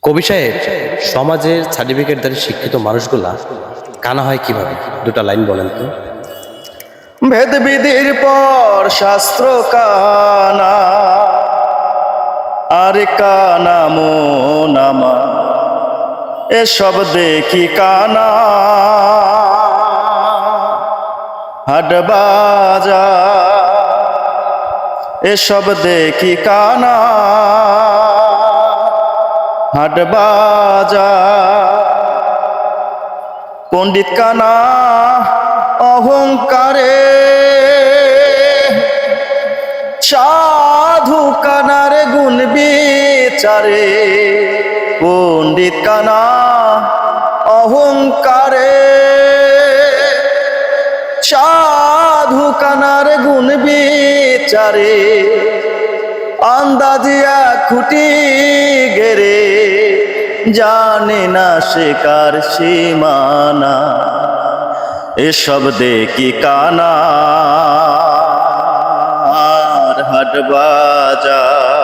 কবি সাহেব, সমাজের সার্টিফিকেটধারী শিক্ষিত মানুষগুলা কানা হয় কিভাবে? দুটা লাইন বলেন তো। ভেদ বিধির পর শাস্ত্র কানা, আর কানা মন আমার এসব দেখি কানা। হাট বাজার এসব দেখি কানা। হাট বাজার পণ্ডিত কানা অহংকারে, সাধু কানার গুণ বিচারে। পণ্ডিত কানা অহংকারে, সাধু কানার গুণ বিচারে। আন্দাজিয়া খুঁটি গেরে, জানে না শেখার সীমানা। এসব দেখি কানা আর হাট বাজার।